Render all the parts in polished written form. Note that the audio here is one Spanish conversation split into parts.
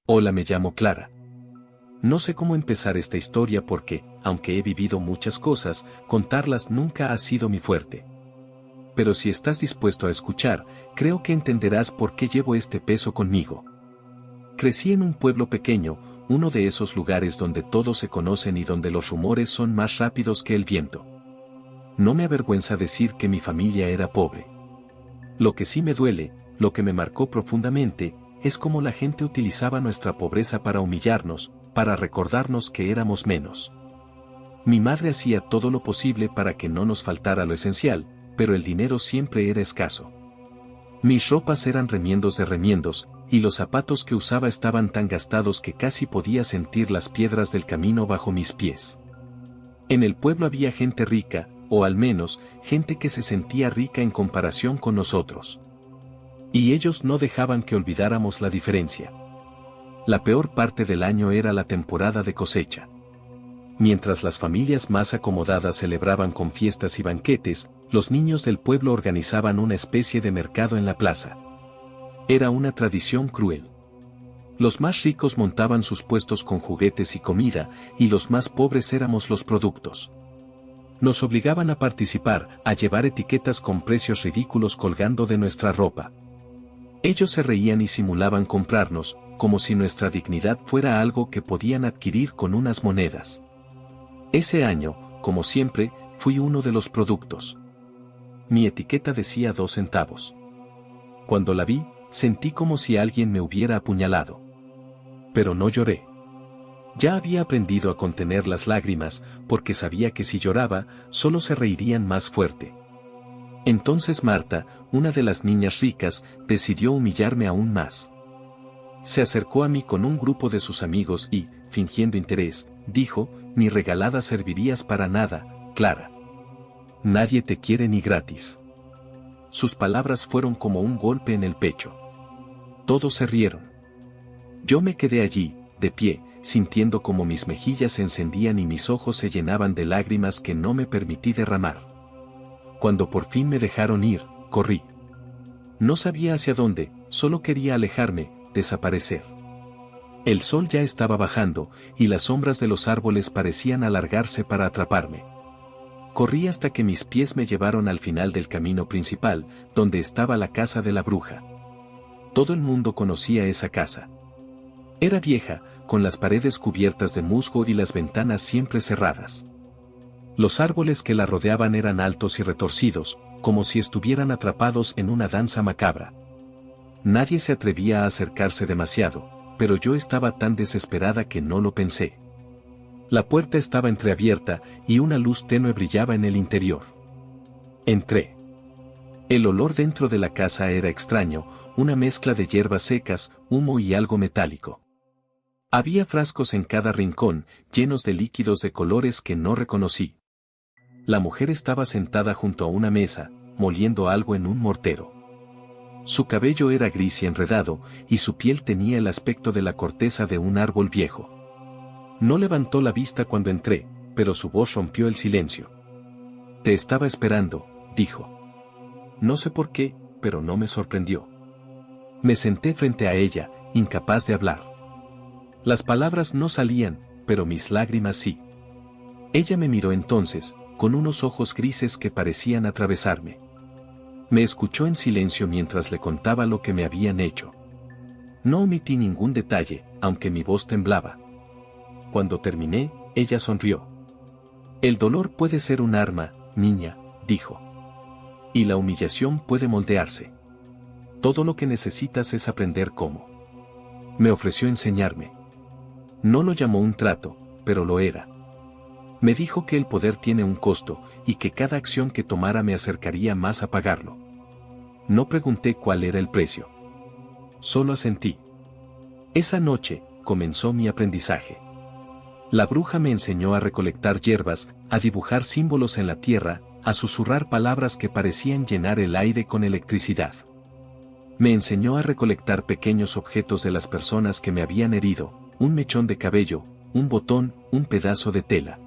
Hola, me llamo Clara. No sé cómo empezar esta historia porque, aunque he vivido muchas cosas, contarlas nunca ha sido mi fuerte. Pero si estás dispuesto a escuchar, creo que entenderás por qué llevo este peso conmigo. Crecí en un pueblo pequeño, uno de esos lugares donde todos se conocen y donde los rumores son más rápidos que el viento. No me avergüenza decir que mi familia era pobre. Lo que sí me duele, lo que me marcó profundamente, es cómo la gente utilizaba nuestra pobreza para humillarnos, para recordarnos que éramos menos. Mi madre hacía todo lo posible para que no nos faltara lo esencial, pero el dinero siempre era escaso. Mis ropas eran remiendos de remiendos, y los zapatos que usaba estaban tan gastados que casi podía sentir las piedras del camino bajo mis pies. En el pueblo había gente rica, o al menos, gente que se sentía rica en comparación con nosotros. Y ellos no dejaban que olvidáramos la diferencia. La peor parte del año era la temporada de cosecha. Mientras las familias más acomodadas celebraban con fiestas y banquetes, los niños del pueblo organizaban una especie de mercado en la plaza. Era una tradición cruel. Los más ricos montaban sus puestos con juguetes y comida, y los más pobres éramos los productos. Nos obligaban a participar, a llevar etiquetas con precios ridículos colgando de nuestra ropa. Ellos se reían y simulaban comprarnos, como si nuestra dignidad fuera algo que podían adquirir con unas monedas. Ese año, como siempre, fui uno de los productos. Mi etiqueta decía 2 centavos. Cuando la vi, sentí como si alguien me hubiera apuñalado. Pero no lloré. Ya había aprendido a contener las lágrimas, porque sabía que si lloraba, solo se reirían más fuerte. Entonces Marta, una de las niñas ricas, decidió humillarme aún más. Se acercó a mí con un grupo de sus amigos y, fingiendo interés, dijo: «Ni regalada servirías para nada, Clara. Nadie te quiere ni gratis». Sus palabras fueron como un golpe en el pecho. Todos se rieron. Yo me quedé allí, de pie, sintiendo como mis mejillas se encendían y mis ojos se llenaban de lágrimas que no me permití derramar. Cuando por fin me dejaron ir, corrí. No sabía hacia dónde, solo quería alejarme, desaparecer. El sol ya estaba bajando, y las sombras de los árboles parecían alargarse para atraparme. Corrí hasta que mis pies me llevaron al final del camino principal, donde estaba la casa de la bruja. Todo el mundo conocía esa casa. Era vieja, con las paredes cubiertas de musgo y las ventanas siempre cerradas. Los árboles que la rodeaban eran altos y retorcidos, como si estuvieran atrapados en una danza macabra. Nadie se atrevía a acercarse demasiado, pero yo estaba tan desesperada que no lo pensé. La puerta estaba entreabierta, y una luz tenue brillaba en el interior. Entré. El olor dentro de la casa era extraño, una mezcla de hierbas secas, humo y algo metálico. Había frascos en cada rincón, llenos de líquidos de colores que no reconocí. La mujer estaba sentada junto a una mesa, moliendo algo en un mortero. Su cabello era gris y enredado, y su piel tenía el aspecto de la corteza de un árbol viejo. No levantó la vista cuando entré, pero su voz rompió el silencio. «Te estaba esperando», dijo. No sé por qué, pero no me sorprendió. Me senté frente a ella, incapaz de hablar. Las palabras no salían, pero mis lágrimas sí. Ella me miró entonces, con unos ojos grises que parecían atravesarme. Me escuchó en silencio mientras le contaba lo que me habían hecho. No omití ningún detalle, aunque mi voz temblaba. Cuando terminé, ella sonrió. «El dolor puede ser un arma, niña», dijo. «Y la humillación puede moldearse. Todo lo que necesitas es aprender cómo». Me ofreció enseñarme. No lo llamó un trato, pero lo era. Me dijo que el poder tiene un costo, y que cada acción que tomara me acercaría más a pagarlo. No pregunté cuál era el precio. Solo asentí. Esa noche, comenzó mi aprendizaje. La bruja me enseñó a recolectar hierbas, a dibujar símbolos en la tierra, a susurrar palabras que parecían llenar el aire con electricidad. Me enseñó a recolectar pequeños objetos de las personas que me habían herido, un mechón de cabello, un botón, un pedazo de tela.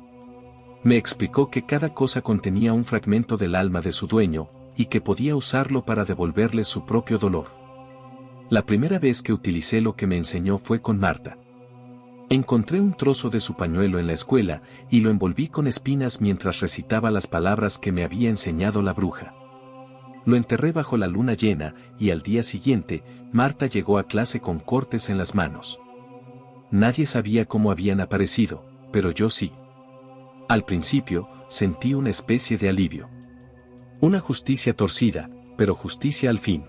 Me explicó que cada cosa contenía un fragmento del alma de su dueño, y que podía usarlo para devolverle su propio dolor. La primera vez que utilicé lo que me enseñó fue con Marta. Encontré un trozo de su pañuelo en la escuela y lo envolví con espinas mientras recitaba las palabras que me había enseñado la bruja. Lo enterré bajo la luna llena y al día siguiente, Marta llegó a clase con cortes en las manos. Nadie sabía cómo habían aparecido, pero yo sí. Al principio, sentí una especie de alivio. Una justicia torcida, pero justicia al fin.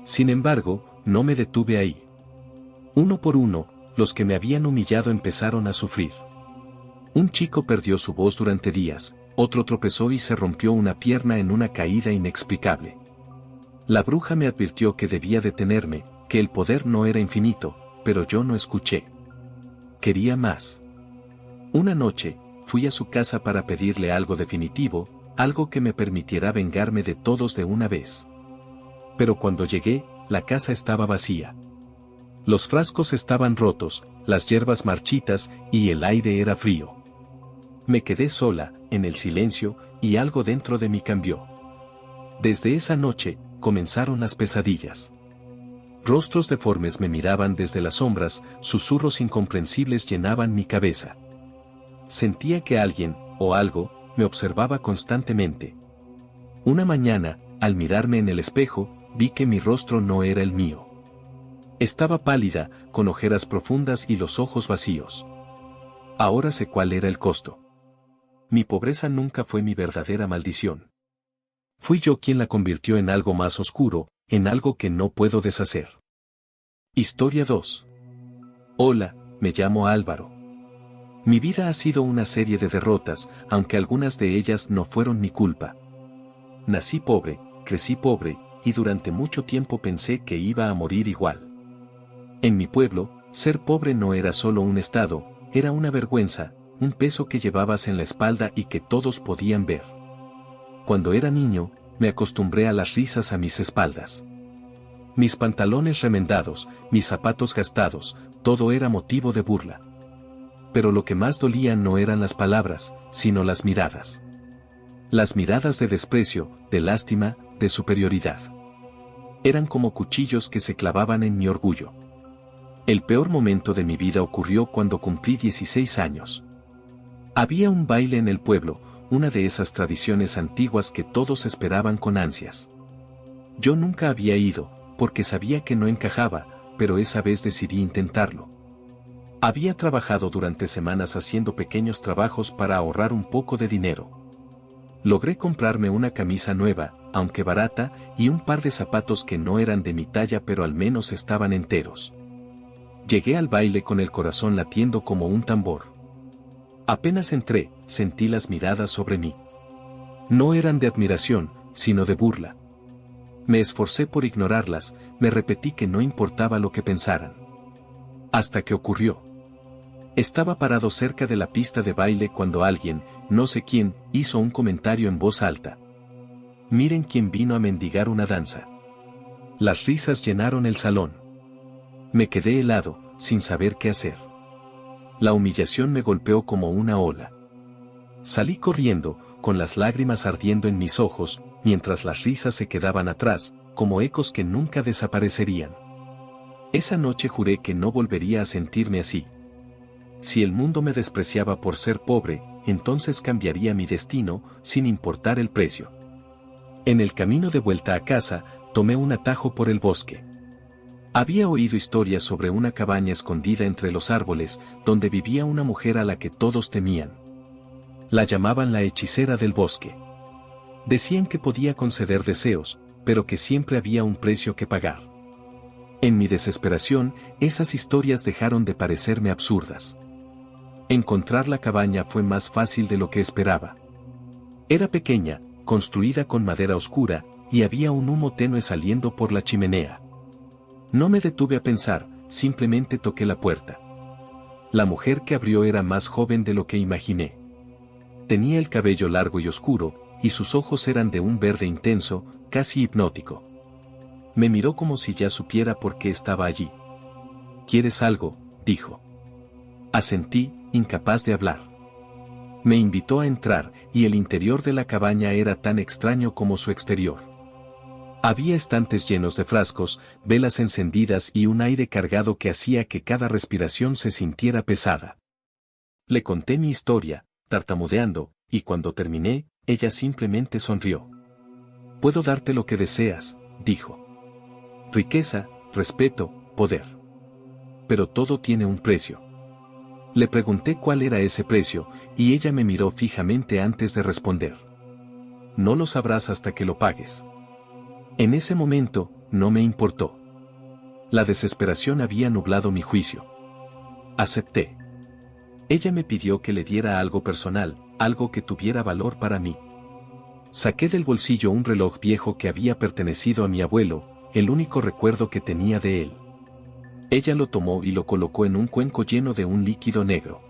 Sin embargo, no me detuve ahí. Uno por uno, los que me habían humillado empezaron a sufrir. Un chico perdió su voz durante días, otro tropezó y se rompió una pierna en una caída inexplicable. La bruja me advirtió que debía detenerme, que el poder no era infinito, pero yo no escuché. Quería más. Una noche, fui a su casa para pedirle algo definitivo, algo que me permitiera vengarme de todos de una vez. Pero cuando llegué, la casa estaba vacía. Los frascos estaban rotos, las hierbas marchitas y el aire era frío. Me quedé sola, en el silencio, y algo dentro de mí cambió. Desde esa noche, comenzaron las pesadillas. Rostros deformes me miraban desde las sombras, susurros incomprensibles llenaban mi cabeza. Sentía que alguien, o algo, me observaba constantemente. Una mañana, al mirarme en el espejo, vi que mi rostro no era el mío. Estaba pálida, con ojeras profundas y los ojos vacíos. Ahora sé cuál era el costo. Mi pobreza nunca fue mi verdadera maldición. Fui yo quien la convirtió en algo más oscuro, en algo que no puedo deshacer. Historia 2. Hola, me llamo Álvaro. Mi vida ha sido una serie de derrotas, aunque algunas de ellas no fueron mi culpa. Nací pobre, crecí pobre, y durante mucho tiempo pensé que iba a morir igual. En mi pueblo, ser pobre no era solo un estado, era una vergüenza, un peso que llevabas en la espalda y que todos podían ver. Cuando era niño, me acostumbré a las risas a mis espaldas. Mis pantalones remendados, mis zapatos gastados, todo era motivo de burla. Pero lo que más dolía no eran las palabras, sino las miradas. Las miradas de desprecio, de lástima, de superioridad. Eran como cuchillos que se clavaban en mi orgullo. El peor momento de mi vida ocurrió cuando cumplí 16 años. Había un baile en el pueblo, una de esas tradiciones antiguas que todos esperaban con ansias. Yo nunca había ido, porque sabía que no encajaba, pero esa vez decidí intentarlo. Había trabajado durante semanas haciendo pequeños trabajos para ahorrar un poco de dinero. Logré comprarme una camisa nueva, aunque barata, y un par de zapatos que no eran de mi talla pero al menos estaban enteros. Llegué al baile con el corazón latiendo como un tambor. Apenas entré, sentí las miradas sobre mí. No eran de admiración, sino de burla. Me esforcé por ignorarlas, me repetí que no importaba lo que pensaran. Hasta que ocurrió. Estaba parado cerca de la pista de baile cuando alguien, no sé quién, hizo un comentario en voz alta. Miren quién vino a mendigar una danza. Las risas llenaron el salón. Me quedé helado, sin saber qué hacer. La humillación me golpeó como una ola. Salí corriendo, con las lágrimas ardiendo en mis ojos, mientras las risas se quedaban atrás, como ecos que nunca desaparecerían. Esa noche juré que no volvería a sentirme así. Si el mundo me despreciaba por ser pobre, entonces cambiaría mi destino, sin importar el precio. En el camino de vuelta a casa, tomé un atajo por el bosque. Había oído historias sobre una cabaña escondida entre los árboles, donde vivía una mujer a la que todos temían. La llamaban la hechicera del bosque. Decían que podía conceder deseos, pero que siempre había un precio que pagar. En mi desesperación, esas historias dejaron de parecerme absurdas. Encontrar la cabaña fue más fácil de lo que esperaba. Era pequeña, construida con madera oscura, y había un humo tenue saliendo por la chimenea. No me detuve a pensar, simplemente toqué la puerta. La mujer que abrió era más joven de lo que imaginé. Tenía el cabello largo y oscuro, y sus ojos eran de un verde intenso, casi hipnótico. Me miró como si ya supiera por qué estaba allí. ¿Quieres algo?, dijo. Asentí, incapaz de hablar. Me invitó a entrar, y el interior de la cabaña era tan extraño como su exterior. Había estantes llenos de frascos, velas encendidas y un aire cargado que hacía que cada respiración se sintiera pesada. Le conté mi historia, tartamudeando, y cuando terminé, ella simplemente sonrió. «Puedo darte lo que deseas», dijo. «Riqueza, respeto, poder. Pero todo tiene un precio». Le pregunté cuál era ese precio, y ella me miró fijamente antes de responder. «No lo sabrás hasta que lo pagues». En ese momento, no me importó. La desesperación había nublado mi juicio. Acepté. Ella me pidió que le diera algo personal, algo que tuviera valor para mí. Saqué del bolsillo un reloj viejo que había pertenecido a mi abuelo, el único recuerdo que tenía de él. Ella lo tomó y lo colocó en un cuenco lleno de un líquido negro.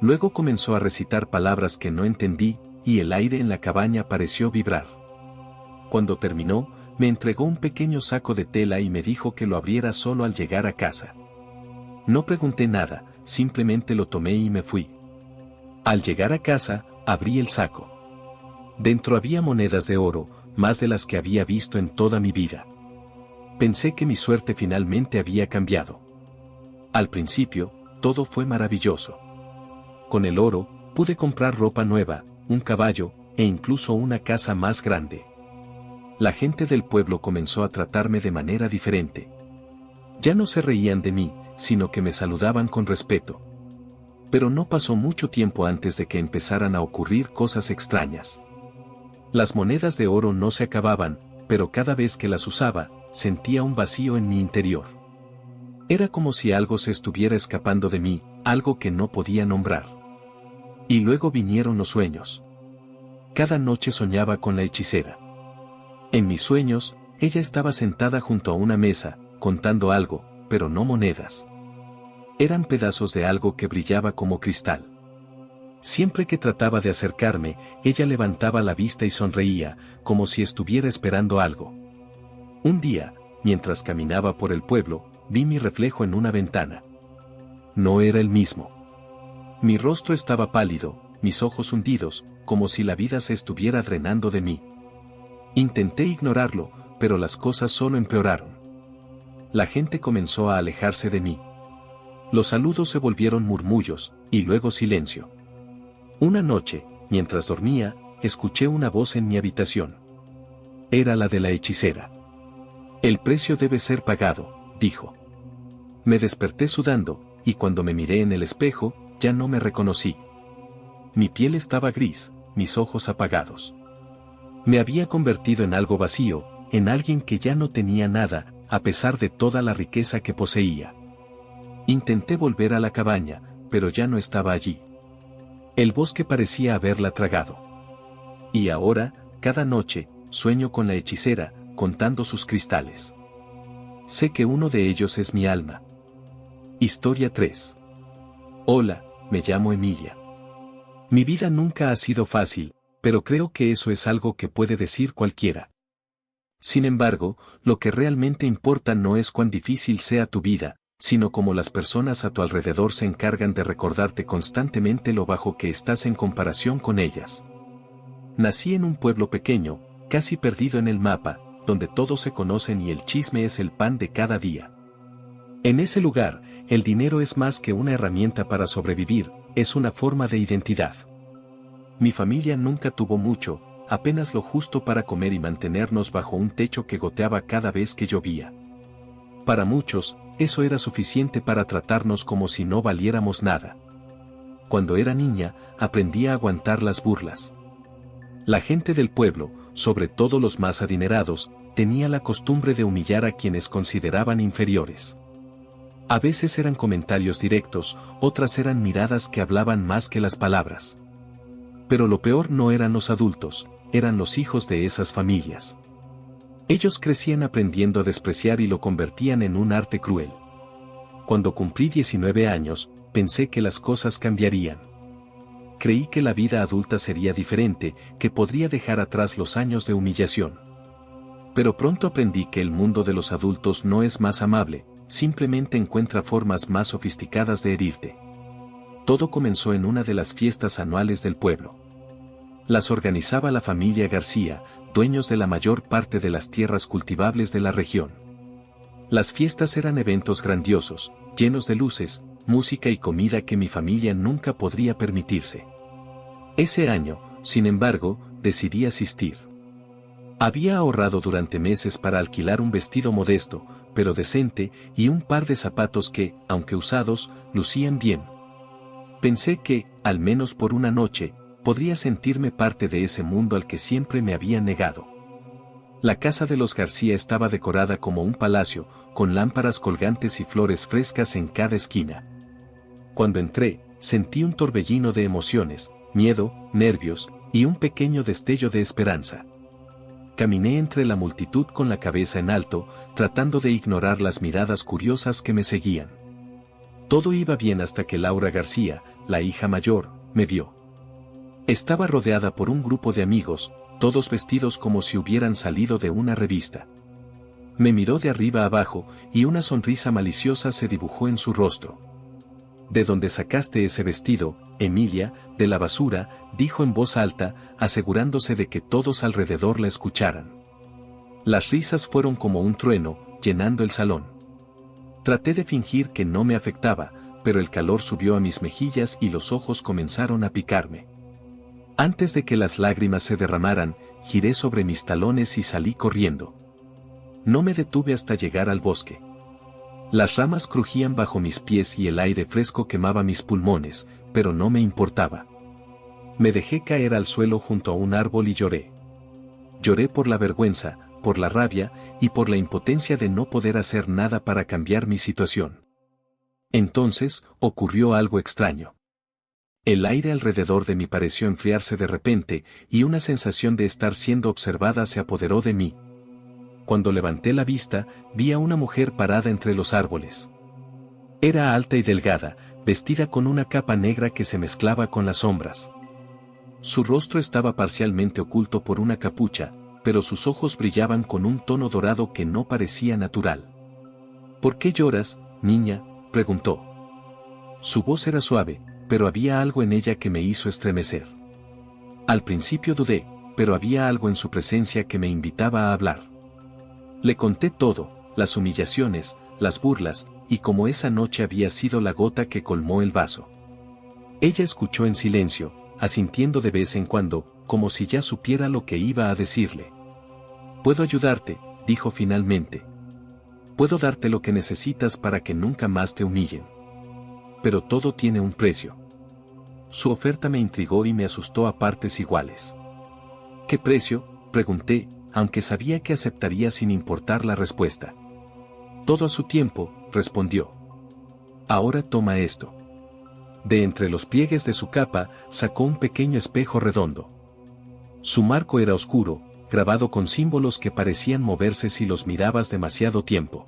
Luego comenzó a recitar palabras que no entendí, y el aire en la cabaña pareció vibrar. Cuando terminó, me entregó un pequeño saco de tela y me dijo que lo abriera solo al llegar a casa. No pregunté nada, simplemente lo tomé y me fui. Al llegar a casa, abrí el saco. Dentro había monedas de oro, más de las que había visto en toda mi vida. Pensé que mi suerte finalmente había cambiado. Al principio, todo fue maravilloso. Con el oro, pude comprar ropa nueva, un caballo, e incluso una casa más grande. La gente del pueblo comenzó a tratarme de manera diferente. Ya no se reían de mí, sino que me saludaban con respeto. Pero no pasó mucho tiempo antes de que empezaran a ocurrir cosas extrañas. Las monedas de oro no se acababan, pero cada vez que las usaba, sentía un vacío en mi interior. Era como si algo se estuviera escapando de mí, algo que no podía nombrar. Y luego vinieron los sueños. Cada noche soñaba con la hechicera. En mis sueños, ella estaba sentada junto a una mesa, contando algo, pero no monedas. Eran pedazos de algo que brillaba como cristal. Siempre que trataba de acercarme, ella levantaba la vista y sonreía, como si estuviera esperando algo. Un día, mientras caminaba por el pueblo, vi mi reflejo en una ventana. No era el mismo. Mi rostro estaba pálido, mis ojos hundidos, como si la vida se estuviera drenando de mí. Intenté ignorarlo, pero las cosas solo empeoraron. La gente comenzó a alejarse de mí. Los saludos se volvieron murmullos, y luego silencio. Una noche, mientras dormía, escuché una voz en mi habitación. Era la de la hechicera. «El precio debe ser pagado», dijo. Me desperté sudando, y cuando me miré en el espejo, ya no me reconocí. Mi piel estaba gris, mis ojos apagados. Me había convertido en algo vacío, en alguien que ya no tenía nada, a pesar de toda la riqueza que poseía. Intenté volver a la cabaña, pero ya no estaba allí. El bosque parecía haberla tragado. Y ahora, cada noche, sueño con la hechicera, contando sus cristales. Sé que uno de ellos es mi alma. Historia 3. Hola, me llamo Emilia. Mi vida nunca ha sido fácil, pero creo que eso es algo que puede decir cualquiera. Sin embargo, lo que realmente importa no es cuán difícil sea tu vida, sino cómo las personas a tu alrededor se encargan de recordarte constantemente lo bajo que estás en comparación con ellas. Nací en un pueblo pequeño, casi perdido en el mapa, donde todos se conocen y el chisme es el pan de cada día. En ese lugar, el dinero es más que una herramienta para sobrevivir, es una forma de identidad. Mi familia nunca tuvo mucho, apenas lo justo para comer y mantenernos bajo un techo que goteaba cada vez que llovía. Para muchos, eso era suficiente para tratarnos como si no valiéramos nada. Cuando era niña, aprendí a aguantar las burlas. La gente del pueblo, sobre todo los más adinerados, tenía la costumbre de humillar a quienes consideraban inferiores. A veces eran comentarios directos, otras eran miradas que hablaban más que las palabras. Pero lo peor no eran los adultos, eran los hijos de esas familias. Ellos crecían aprendiendo a despreciar y lo convertían en un arte cruel. Cuando cumplí 19 años, pensé que las cosas cambiarían. Creí que la vida adulta sería diferente, que podría dejar atrás los años de humillación. Pero pronto aprendí que el mundo de los adultos no es más amable, simplemente encuentra formas más sofisticadas de herirte. Todo comenzó en una de las fiestas anuales del pueblo. Las organizaba la familia García, dueños de la mayor parte de las tierras cultivables de la región. Las fiestas eran eventos grandiosos, llenos de luces, música y comida que mi familia nunca podría permitirse. Ese año, sin embargo, decidí asistir. Había ahorrado durante meses para alquilar un vestido modesto, pero decente, y un par de zapatos que, aunque usados, lucían bien. Pensé que, al menos por una noche, podría sentirme parte de ese mundo al que siempre me había negado. La casa de los García estaba decorada como un palacio, con lámparas colgantes y flores frescas en cada esquina. Cuando entré, sentí un torbellino de emociones, miedo, nervios, y un pequeño destello de esperanza. Caminé entre la multitud con la cabeza en alto, tratando de ignorar las miradas curiosas que me seguían. Todo iba bien hasta que Laura García, la hija mayor, me vio. Estaba rodeada por un grupo de amigos, todos vestidos como si hubieran salido de una revista. Me miró de arriba abajo, y una sonrisa maliciosa se dibujó en su rostro. «¿De dónde sacaste ese vestido, Emilia?» «De la basura», dijo en voz alta, asegurándose de que todos alrededor la escucharan. Las risas fueron como un trueno, llenando el salón. Traté de fingir que no me afectaba, pero el calor subió a mis mejillas y los ojos comenzaron a picarme. Antes de que las lágrimas se derramaran, giré sobre mis talones y salí corriendo. No me detuve hasta llegar al bosque. Las ramas crujían bajo mis pies y el aire fresco quemaba mis pulmones, pero no me importaba. Me dejé caer al suelo junto a un árbol y lloré. Lloré por la vergüenza, por la rabia, y por la impotencia de no poder hacer nada para cambiar mi situación. Entonces, ocurrió algo extraño. El aire alrededor de mí pareció enfriarse de repente, y una sensación de estar siendo observada se apoderó de mí. Cuando levanté la vista, vi a una mujer parada entre los árboles. Era alta y delgada, vestida con una capa negra que se mezclaba con las sombras. Su rostro estaba parcialmente oculto por una capucha, pero sus ojos brillaban con un tono dorado que no parecía natural. «¿Por qué lloras, niña?», preguntó. Su voz era suave, pero había algo en ella que me hizo estremecer. Al principio dudé, pero había algo en su presencia que me invitaba a hablar. Le conté todo, las humillaciones, las burlas, y cómo esa noche había sido la gota que colmó el vaso. Ella escuchó en silencio, asintiendo de vez en cuando, como si ya supiera lo que iba a decirle. «Puedo ayudarte», dijo finalmente. «Puedo darte lo que necesitas para que nunca más te humillen. Pero todo tiene un precio». Su oferta me intrigó y me asustó a partes iguales. «¿Qué precio?», pregunté, aunque sabía que aceptaría sin importar la respuesta. «Todo a su tiempo», respondió. «Ahora toma esto». De entre los pliegues de su capa, sacó un pequeño espejo redondo. Su marco era oscuro, grabado con símbolos que parecían moverse si los mirabas demasiado tiempo.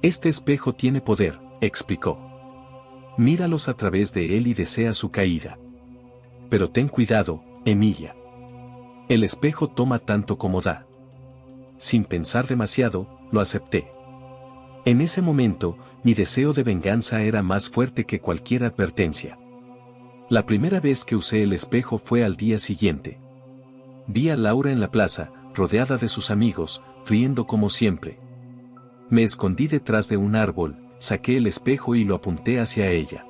«Este espejo tiene poder», explicó. «Míralos a través de él y desea su caída. Pero ten cuidado, Emilia. El espejo toma tanto como da». Sin pensar demasiado, lo acepté. En ese momento, mi deseo de venganza era más fuerte que cualquier advertencia. La primera vez que usé el espejo fue al día siguiente. Vi a Laura en la plaza, rodeada de sus amigos, riendo como siempre. Me escondí detrás de un árbol, saqué el espejo y lo apunté hacia ella.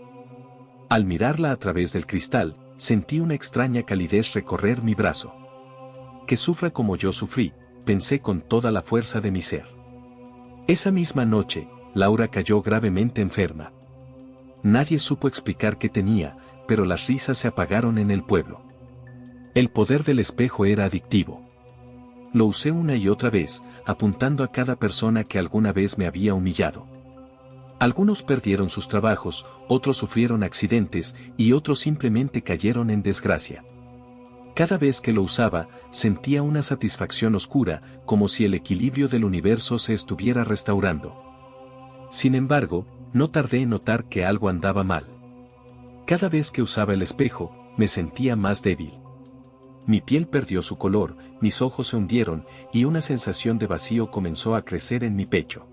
Al mirarla a través del cristal, sentí una extraña calidez recorrer mi brazo. «Que sufra como yo sufrí», pensé con toda la fuerza de mi ser. Esa misma noche, Laura cayó gravemente enferma. Nadie supo explicar qué tenía, pero las risas se apagaron en el pueblo. El poder del espejo era adictivo. Lo usé una y otra vez, apuntando a cada persona que alguna vez me había humillado. Algunos perdieron sus trabajos, otros sufrieron accidentes y otros simplemente cayeron en desgracia. Cada vez que lo usaba, sentía una satisfacción oscura, como si el equilibrio del universo se estuviera restaurando. Sin embargo, no tardé en notar que algo andaba mal. Cada vez que usaba el espejo, me sentía más débil. Mi piel perdió su color, mis ojos se hundieron, y una sensación de vacío comenzó a crecer en mi pecho.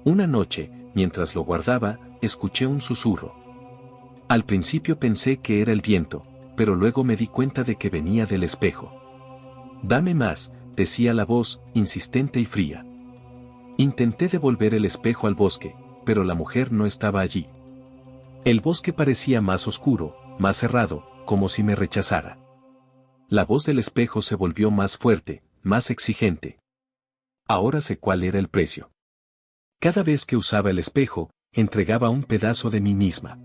Una noche, mientras lo guardaba, escuché un susurro. Al principio pensé que era el viento, pero luego me di cuenta de que venía del espejo. Dame más, decía la voz, insistente y fría. Intenté devolver el espejo al bosque, pero la mujer no estaba allí. El bosque parecía más oscuro, más cerrado, como si me rechazara. La voz del espejo se volvió más fuerte, más exigente. Ahora sé cuál era el precio. Cada vez que usaba el espejo, entregaba un pedazo de mí misma.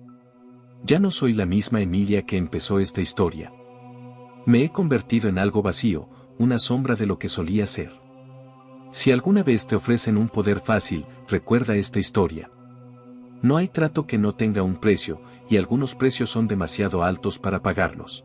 Ya no soy la misma Emilia que empezó esta historia. Me he convertido en algo vacío, una sombra de lo que solía ser. Si alguna vez te ofrecen un poder fácil, recuerda esta historia. No hay trato que no tenga un precio, y algunos precios son demasiado altos para pagarlos.